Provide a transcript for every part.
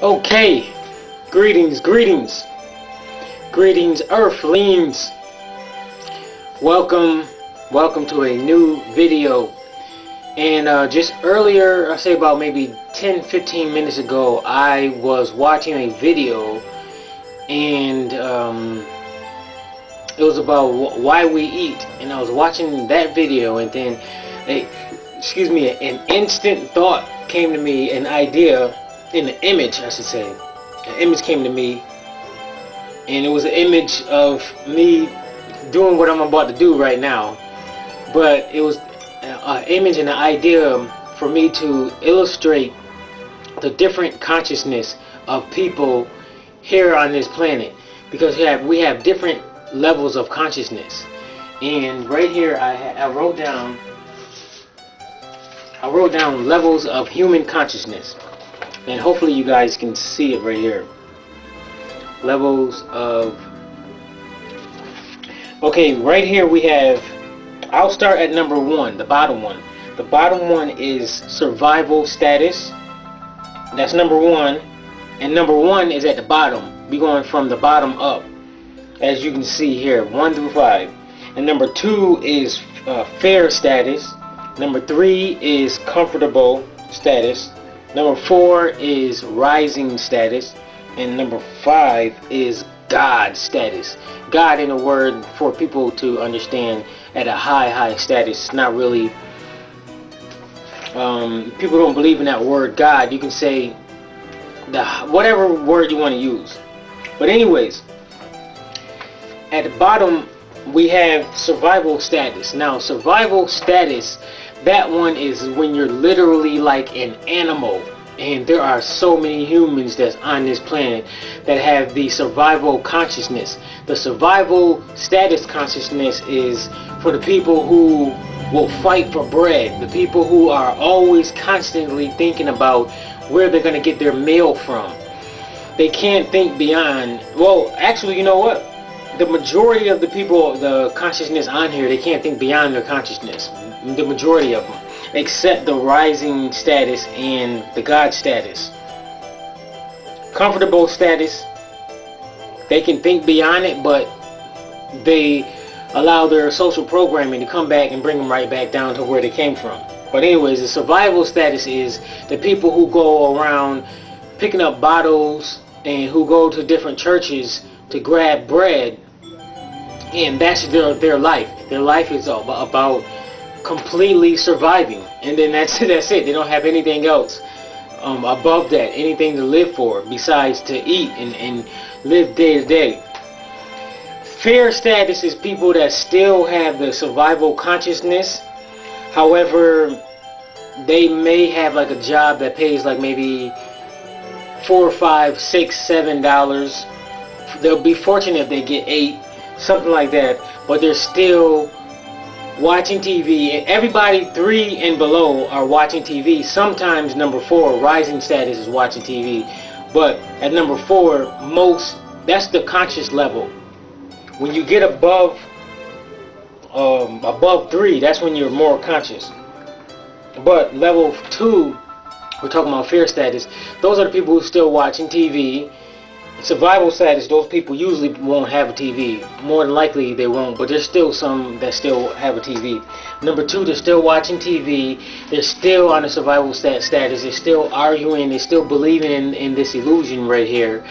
Okay, greetings, Earthlings. Welcome to a new video. And just earlier, I say about maybe 10-15 minutes ago, I was watching a video, and it was about why we eat. And I was watching that video, and then, an instant thought came to me, an idea. In an image, I should say. An image came to me, and it was an image of me doing what I'm about to do right now. But it was an image and an idea for me to illustrate the different consciousness of people here on this planet, because we have different levels of consciousness. And right here, I wrote down levels of human consciousness. And hopefully you guys can see it right here. Levels of... Okay, right here we have... I'll start at number 1, the bottom one. The bottom one is survival status. That's number 1. And number 1 is at the bottom. We're going from the bottom up, as you can see here, 1 through 5. And number 2 is fair status. Number 3 is comfortable status. Number 4 is rising status, and number 5 is God status. God, in a word for people to understand, at a high status. It's not really, people don't believe in that word God. You can say whatever word you want to use. But anyways, at the bottom we have survival status. Now, survival status, that one is when you're literally like an animal. And there are so many humans that's on this planet that have the survival consciousness. The survival status consciousness is for the people who will fight for bread. The people who are always constantly thinking about where they're going to get their meal from. They can't think beyond... Well, actually, you know what? The majority of the people, the consciousness on here, they can't think beyond their consciousness. The majority of them. Except the rising status and the God status. Comfortable status, they can think beyond it, but they allow their social programming to come back and bring them right back down to where they came from. But anyways, the survival status is the people who go around picking up bottles and who go to different churches to grab bread, and that's their life. Their life is about completely surviving, and then that's it. They don't have anything else above that, anything to live for besides to eat and live day to day. Fair status is people that still have the survival consciousness. However, they may have like a job that pays like maybe $4, $5, $6, $7. They'll be fortunate if they get 8, something like that, but they're still watching TV, and everybody 3 and below are watching TV. Sometimes number 4, rising status, is watching TV, but at number 4, that's the conscious level. When you get above 3, that's when you're more conscious. But level 2, we're talking about fear status. Those are the people who are still watching TV. Survival status, those people usually won't have a TV. More than likely they won't, but there's still some that still have a TV. Number 2, they're still watching TV. They're still on the survival status. They're still arguing. They're still believing in this illusion right here.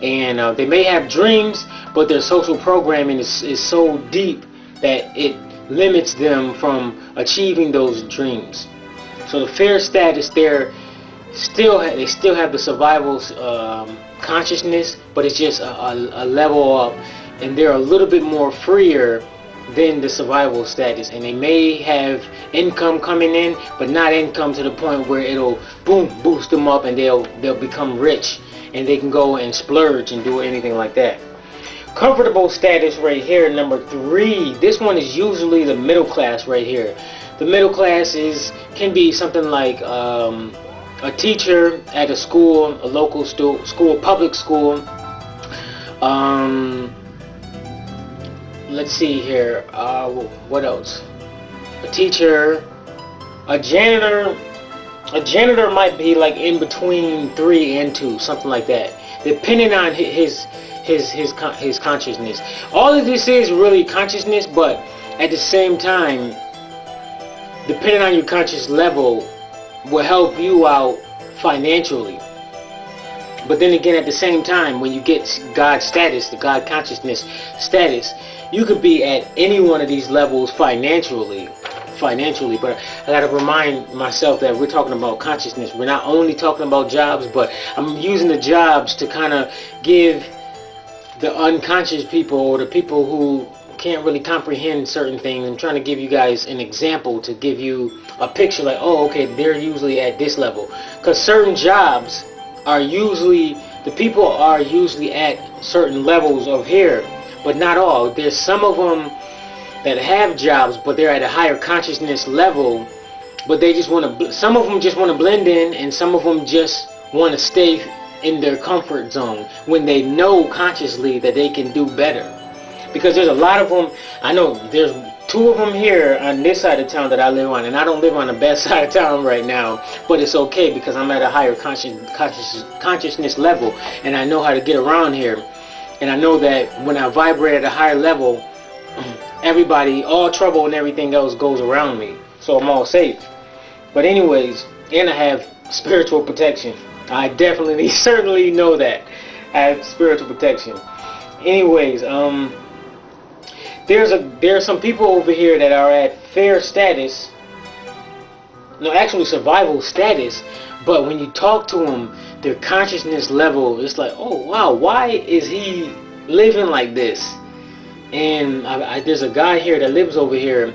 And they may have dreams, but their social programming is so deep that it limits them from achieving those dreams. So the fair status, they still have the survival consciousness, but it's just a level up, and they're a little bit more freer than the survival status, and they may have income coming in, but not income to the point where it'll boost them up and they'll become rich and they can go and splurge and do anything like that. Comfortable status right here, number 3. This one is usually the middle class right here. The middle class can be something like a teacher at a school, a local school, public school. Let's see here. What else? A teacher, a janitor, A janitor might be like in between 3 and 2, something like that, depending on his consciousness. All of this is really consciousness, but at the same time, depending on your conscious level, will help you out financially. But then again, at the same time, when you get God status, the God consciousness status, you could be at any one of these levels financially. But I gotta remind myself that we're talking about consciousness. We're not only talking about jobs, but I'm using the jobs to kind of give the unconscious people, or the people who can't really comprehend certain things, I'm trying to give you guys an example to give you a picture, like, oh, okay, they're usually at this level. Because certain jobs are usually, the people are usually at certain levels of here, but not all. There's some of them that have jobs, but they're at a higher consciousness level, but they just want to, some of them just want to blend in, and some of them just want to stay in their comfort zone when they know consciously that they can do better. Because there's a lot of them, I know there's 2 of them here on this side of town that I live on, and I don't live on the best side of town right now, but it's okay because I'm at a higher consciousness level, and I know how to get around here, and I know that when I vibrate at a higher level, everybody, all trouble and everything else goes around me, so I'm all safe. But anyways, and I have spiritual protection. I definitely, certainly know that I have spiritual protection. Anyways, there's some people over here that are at fair status, no, actually survival status, but when you talk to them, their consciousness level, it's like, oh wow, why is he living like this? And there's a guy here that lives over here,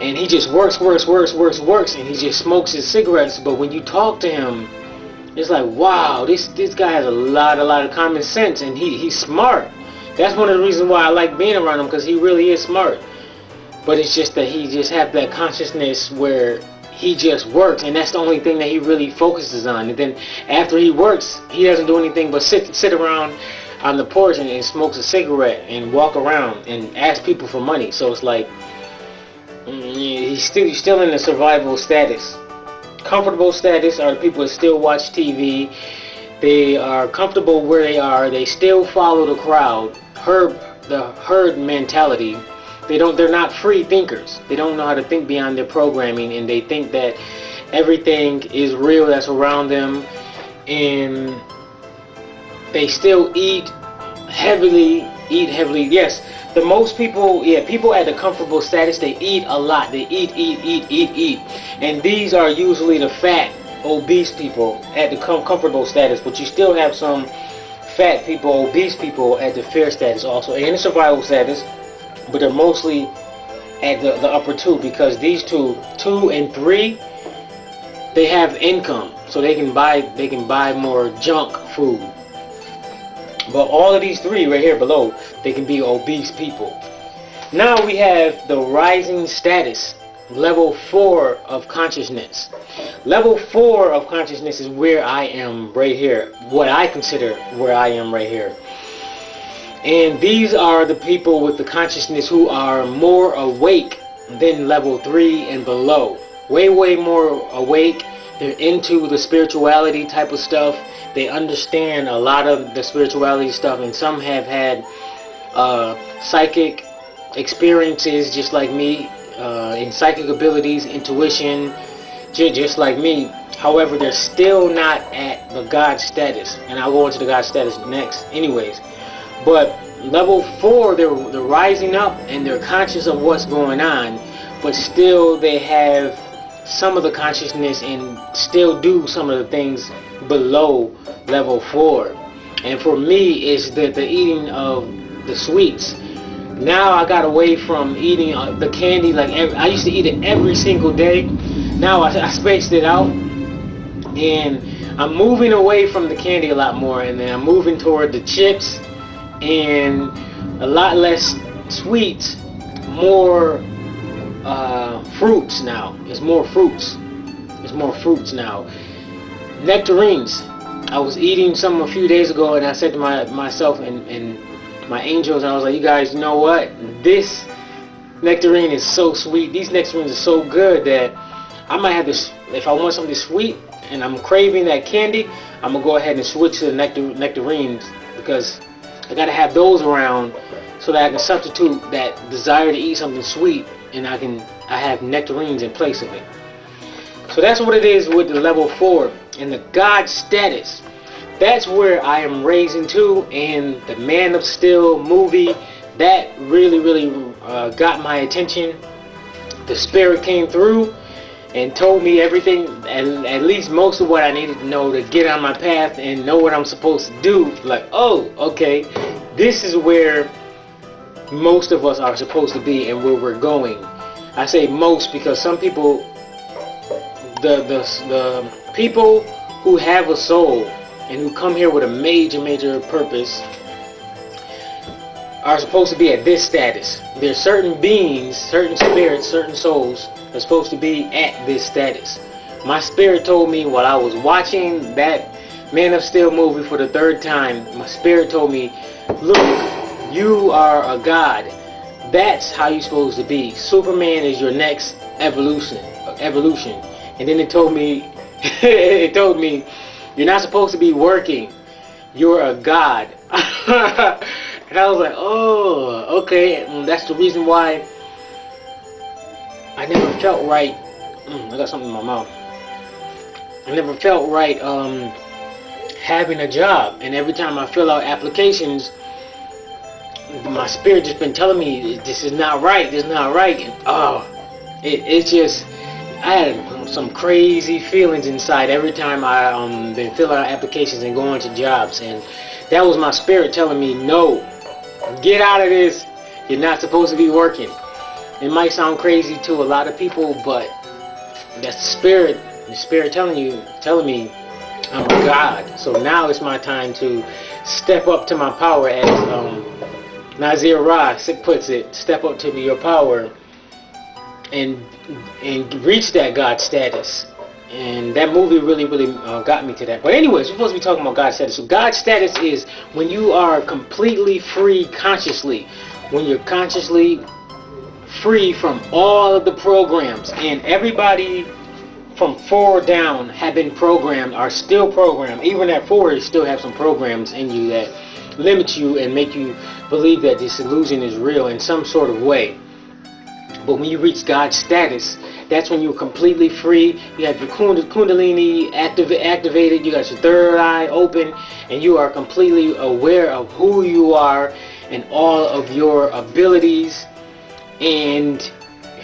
and he just works, and he just smokes his cigarettes. But when you talk to him, it's like, wow, this guy has a lot of common sense, and he's smart. That's one of the reasons why I like being around him, because he really is smart. But it's just that he just has that consciousness where he just works, and that's the only thing that he really focuses on. And then after he works, he doesn't do anything but sit around on the porch and smokes a cigarette and walk around and ask people for money. So it's like, he's still in the survival status. Comfortable status are the people that still watch TV. They are comfortable where they are. They still follow the crowd, the herd mentality. They're not free thinkers. They don't know how to think beyond their programming, and they think that everything is real that's around them, and they still eat heavily. Yes, the most people, people at the comfortable status, they eat a lot. They eat. And these are usually the fat, obese people at the comfortable status. But you still have some fat people, obese people at the fair status also, and the survival status. But they're mostly at the upper 2, because these 2 and 3, they have income, so they can buy more junk food. But all of these 3 right here below, they can be obese people. Now we have the rising status, level 4 of consciousness. Level 4 of consciousness is where I am right here, what I consider where I am right here. And these are the people with the consciousness who are more awake than level 3 and below. Way more awake. They're into the spirituality type of stuff. They understand a lot of the spirituality stuff, and some have had psychic experiences just like me, in psychic abilities, intuition, just like me. However, they're still not at the God status, and I'll go into the God status next anyways. But level 4, they're rising up, and they're conscious of what's going on, but still they have some of the consciousness and still do some of the things below level 4. And for me, it's the eating of the sweets. Now I got away from eating the candy. Like I used to eat it every single day. Now I spaced it out, and I'm moving away from the candy a lot more, and then I'm moving toward the chips and a lot less sweets, more fruits now. It's more fruits. It's more fruits now. Nectarines. I was eating some a few days ago, and I said to myself and my angels, and I was like, you guys, you know what? This nectarine is so sweet. These nectarines are so good that I might have this, if I want something sweet and I'm craving that candy, I'm gonna go ahead and switch to the nectarines, because I gotta have those around so that I can substitute that desire to eat something sweet, and I have nectarines in place of it. So that's what it is with the level 4 and the God status. That's where I am raising to, and the Man of Steel movie, that really got my attention. The Spirit came through and told me everything, at least most of what I needed to know to get on my path and know what I'm supposed to do. Like, oh, okay, this is where most of us are supposed to be and where we're going. I say most because some people, the people who have a soul and who come here with a major purpose are supposed to be at this status. There's certain beings, certain spirits, certain souls are supposed to be at this status. My spirit told me while I was watching that Man of Steel movie for the 3rd time, my spirit told me, look, you are a god. That's how you're supposed to be. Superman is your next evolution. And then it told me, you're not supposed to be working. You're a god. And I was like, oh, okay. And that's the reason why I never felt right. I got something in my mouth. I never felt right having a job. And every time I fill out applications, my spirit just been telling me, this is not right, this is not right. And it's just, I had some crazy feelings inside every time I been filling out applications and going to jobs. And that was my spirit telling me, no, get out of this. You're not supposed to be working. It might sound crazy to a lot of people, but that's the spirit telling me I'm a god. So now it's my time to step up to my power, as C.R.A puts it, step up to your power and reach that God status. And that movie really got me to that. But anyways, we're supposed to be talking about God status. So God status is when you are completely free consciously. When you're consciously free from all of the programs. And everybody from 4 down have been programmed, are still programmed. Even at 4, you still have some programs in you that limit you and make you believe that this illusion is real in some sort of way. But when you reach God's status, that's when you're completely free. You have your Kundalini activated, you got your 3rd eye open, and you are completely aware of who you are and all of your abilities and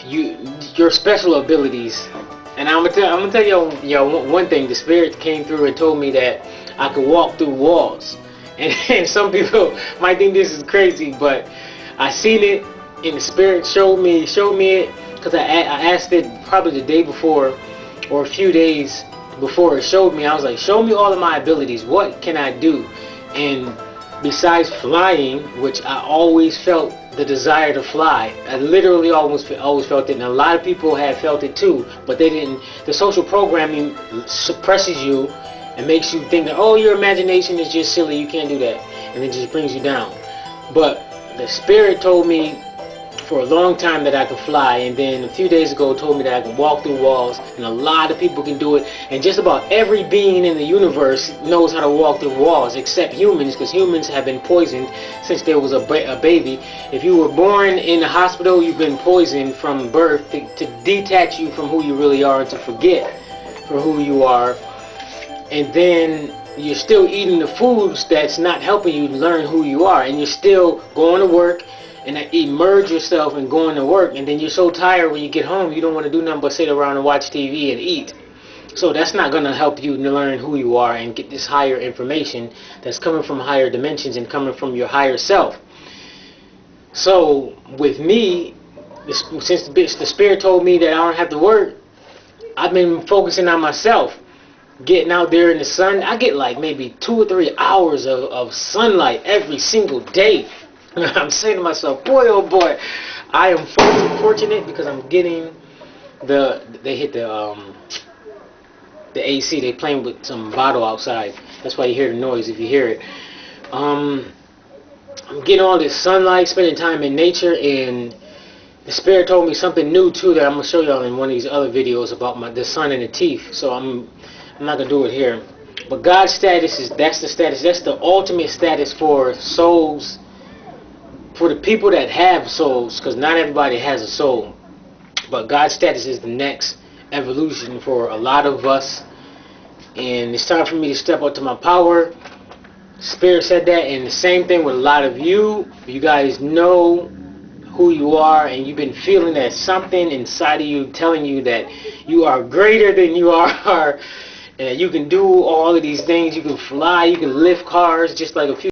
your special abilities. And I'm gonna tell you one thing. The Spirit came through and told me that I could walk through walls. And some people might think this is crazy, but I seen it, and the Spirit showed me it, because I asked it probably the day before or a few days before it showed me. I was like, show me all of my abilities. What can I do? And besides flying, which I always felt the desire to fly, I literally always felt it, and a lot of people have felt it too, but they didn't. The social programming suppresses you and makes you think that, oh, your imagination is just silly, you can't do that, and it just brings you down. But the Spirit told me for a long time that I could fly, and then a few days ago told me that I could walk through walls, and a lot of people can do it, and just about every being in the universe knows how to walk through walls except humans, because humans have been poisoned since there was a baby. If you were born in a hospital, you've been poisoned from birth to detach you from who you really are and to forget for who you are. And then you're still eating the foods that's not helping you learn who you are, and you're still going to work and immerse yourself in going to work, and then you're so tired when you get home you don't want to do nothing but sit around and watch TV and eat. So that's not going to help you learn who you are and get this higher information that's coming from higher dimensions and coming from your higher self. So with me, since the Spirit told me that I don't have to work, I've been focusing on myself. Getting out there in the sun. I get like maybe 2 or 3 hours of sunlight every single day. I'm saying to myself, boy oh boy, I am fortunate because I'm getting they hit the AC. They playing with some bottle outside. That's why you hear the noise if you hear it. I'm getting all this sunlight, spending time in nature, and the Spirit told me something new too that I'm gonna show y'all in one of these other videos about the sun and the teeth. So I'm not gonna do it here. But God's status is that's the status. That's the ultimate status for souls, for the people that have souls, because not everybody has a soul. But God's status is the next evolution for a lot of us, and it's time for me to step up to my power. Spirit said that, and the same thing with a lot of you. You guys know who you are, and you've been feeling that something inside of you telling you that you are greater than you are, and that you can do all of these things. You can fly, you can lift cars, just like a few